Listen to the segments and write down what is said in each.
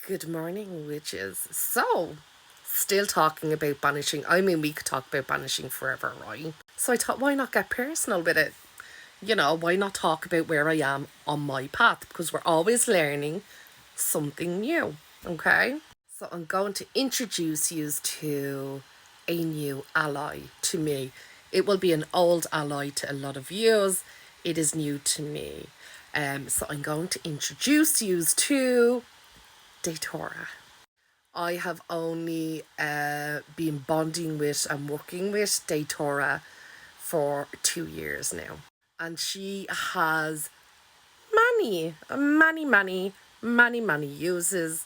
Good morning, witches. So, still talking about banishing. I mean, we could talk about banishing forever, right? So I thought, why not get personal with it? Why not talk about where I am on my path? Because we're always learning something new, okay? So I'm going to introduce you to a new ally to me. It will be an old ally to a lot of yous. It is new to me. So I'm going to introduce you to datura. I have only been bonding with and working with datura for 2 years now. And she has many uses,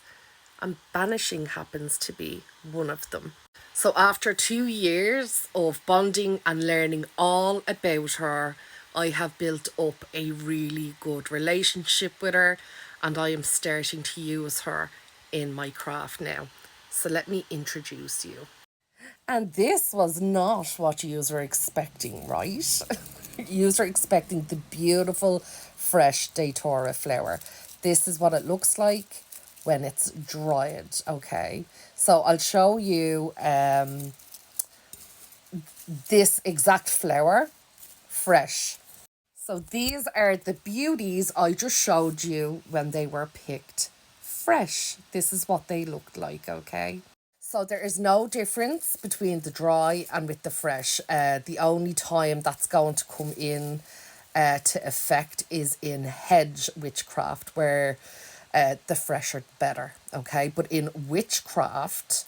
and banishing happens to be one of them. So after 2 years of bonding and learning all about her, I have built up a really good relationship with her, and I am starting to use her in my craft now. So let me introduce you. And this was not what you were expecting, right? You were expecting the beautiful, fresh datura flower. This is what it looks like when it's dried, okay? So I'll show you this exact flower fresh. So these are the beauties I just showed you when they were picked fresh. This is what they looked like, okay? So there is no difference between the dry and with the fresh. The only time that's going to come in to effect is in hedge witchcraft, where the fresher the better, okay? But in witchcraft,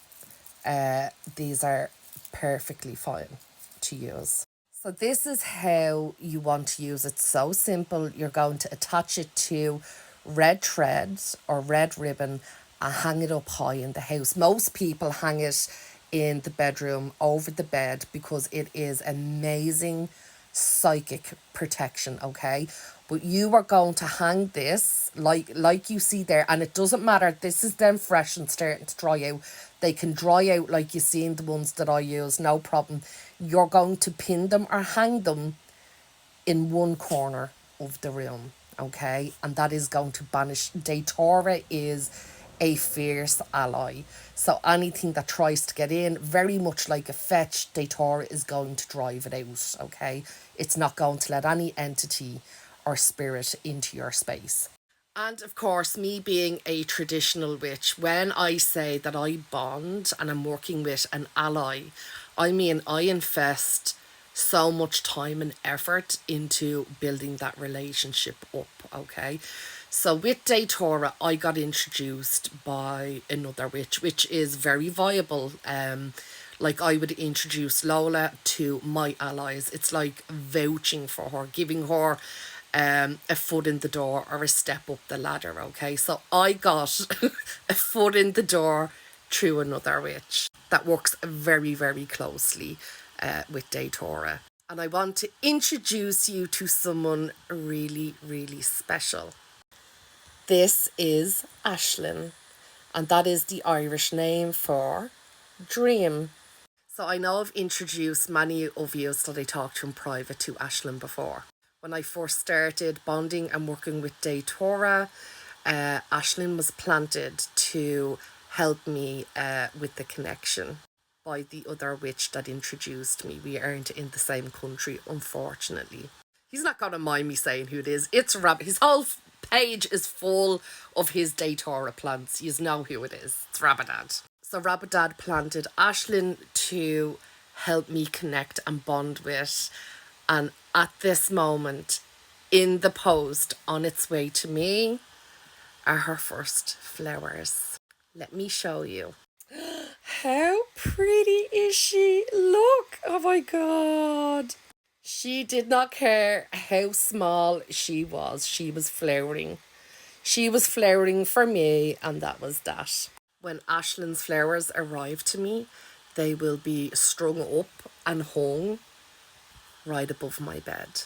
these are perfectly fine to use. So this is how you want to use it. So simple. You're going to attach it to red threads or red ribbon and hang it up high in the house. Most people hang it in the bedroom over the bed because it is amazing psychic protection, okay? But you are going to hang this like you see there, and it doesn't matter. This is them fresh and starting to dry out. They can dry out like you see in the ones that I use, no problem. You're going to pin them or hang them in one corner of the room, okay? And that is going to banish. Datura is a fierce ally. So anything that tries to get in, very much like a fetch, datura is going to drive it out, okay? It's not going to let any entity or spirit into your space. And of course, me being a traditional witch, when I say that I bond and I'm working with an ally, I mean I invest so much time and effort into building that relationship up, okay? So with datura, I got introduced by another witch, which is very viable. Like I would introduce Lola to my allies. It's like vouching for her, giving her a foot in the door or a step up the ladder, okay? So I got a foot in the door through another witch that works very closely with datura. And I want to introduce you to someone really special. This is Ashlyn, and that is the Irish name for dream. So I know I've introduced many of you that I talked to in private to Ashlyn before. When I first started bonding and working with datura, Ashlyn was planted to help me with the connection by the other witch that introduced me. We aren't in the same country, unfortunately. He's not going to mind me saying who it is. It's Rabbit. His whole page is full of his datura plants. You know who it is. It's Rabbit. So Rabbit Dad planted Ashlyn to help me connect and bond with. And at this moment, in the post on its way to me, are her first flowers. Let me show you. How pretty is she? Look! Oh my god! She did not care how small she was. She was flowering. She was flowering for me, and that was that. When Ashlyn's flowers arrive to me, they will be strung up and hung right above my bed.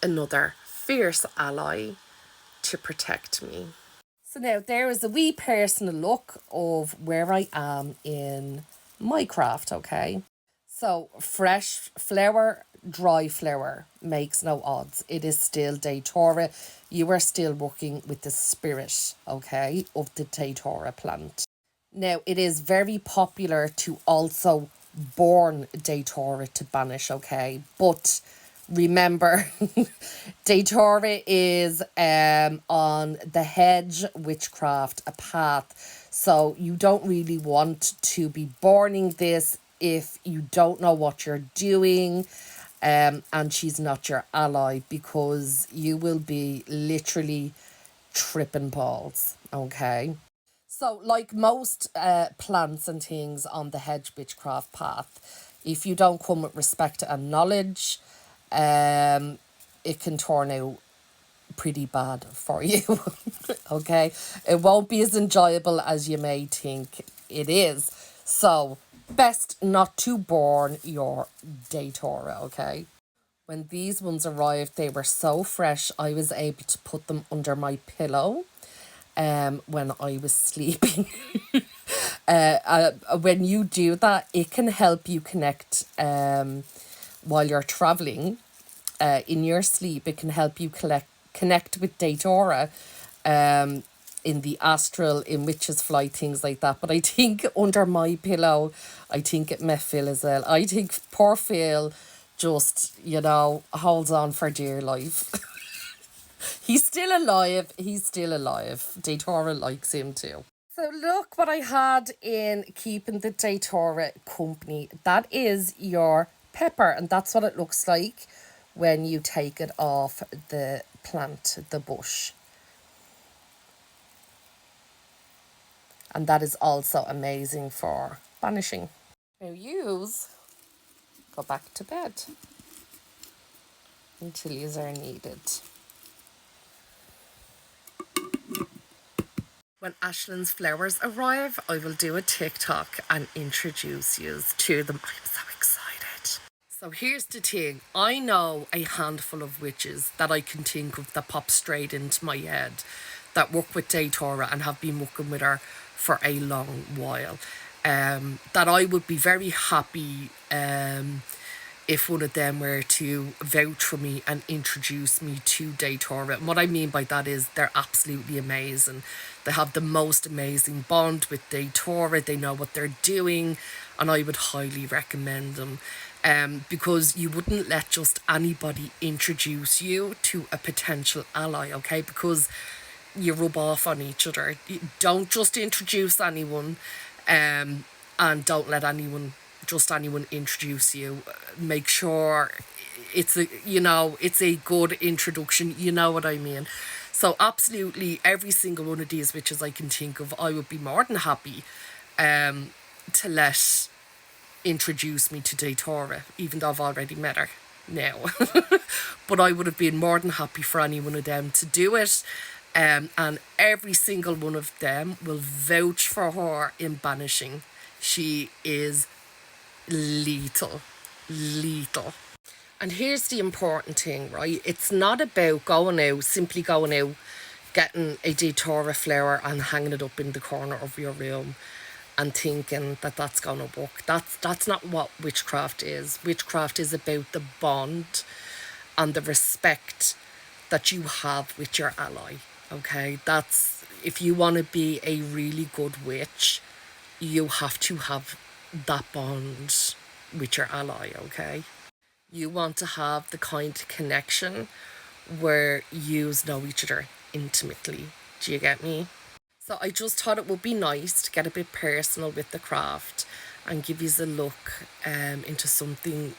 Another fierce ally to protect me. So now there is a wee personal look of where I am in my craft, okay? So fresh flower dry flower makes no odds. It is still datura. You are still working with the spirit, okay, of the datura plant. Now, it is very popular to also born datura to banish, okay? But remember, datura is on the hedge witchcraft a path. So you don't really want to be burning this if you don't know what you're doing. And she's not your ally, because you will be literally tripping balls, okay? So, like most plants and things on the hedge witchcraft path, if you don't come with respect and knowledge, it can turn out pretty bad for you. Okay, it won't be as enjoyable as you may think it is. So, best not to burn your datura, okay? When these ones arrived, they were so fresh, I was able to put them under my pillow when I was sleeping. When you do that, it can help you connect while you're traveling in your sleep. It can help you connect with datura in the astral, in witches fly, things like that. But I think under my pillow, I think it met Phil as well. I think poor Phil just, holds on for dear life. He's still alive. He's still alive. Datura likes him too. So look what I had in keeping the datura company. That is your pepper, and that's what it looks like when you take it off the plant, the bush. And that is also amazing for banishing. Now go back to bed until yous are needed. When Ashland's flowers arrive, I will do a TikTok and introduce you to them. I'm so excited. So here's the thing. I know a handful of witches that I can think of that pop straight into my head that work with datura and have been working with her for a long while. That I would be very happy if one of them were to vouch for me and introduce me to datura. And what I mean by that is they're absolutely amazing. They have the most amazing bond with datura. They know what they're doing, and I would highly recommend them. Because you wouldn't let just anybody introduce you to a potential ally, okay? Because you rub off on each other. Don't just introduce anyone, and don't let anyone introduce you. Make sure it's a good introduction. You know what I mean? So absolutely every single one of these witches I can think of, I would be more than happy to let introduce me to datura, even though I've already met her now. But I would have been more than happy for any one of them to do it. And every single one of them will vouch for her in banishing. She is lethal. And here's the important thing, right? It's not about simply going out, getting a datura flower and hanging it up in the corner of your room and thinking that that's going to work. That's not what witchcraft is. Witchcraft is about the bond and the respect that you have with your ally, okay? That's, if you want to be a really good witch, you have to have that bond with your ally, okay? You want to have the kind of connection where you know each other intimately. Do you get me? So I just thought it would be nice to get a bit personal with the craft and give you a look into something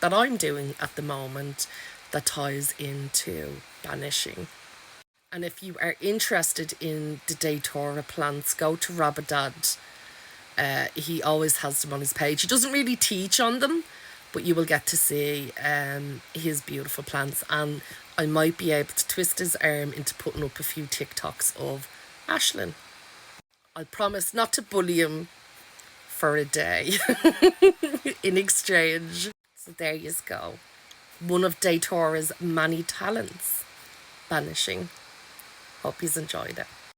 that I'm doing at the moment that ties into banishing. And if you are interested in the datura plants, go to Rabadad. He always has them on his page. He doesn't really teach on them, but you will get to see his beautiful plants. And I might be able to twist his arm into putting up a few TikToks of Ashland. I promise not to bully him for a day in exchange. So there you go. One of datura's many talents, banishing. Hope you've enjoyed it.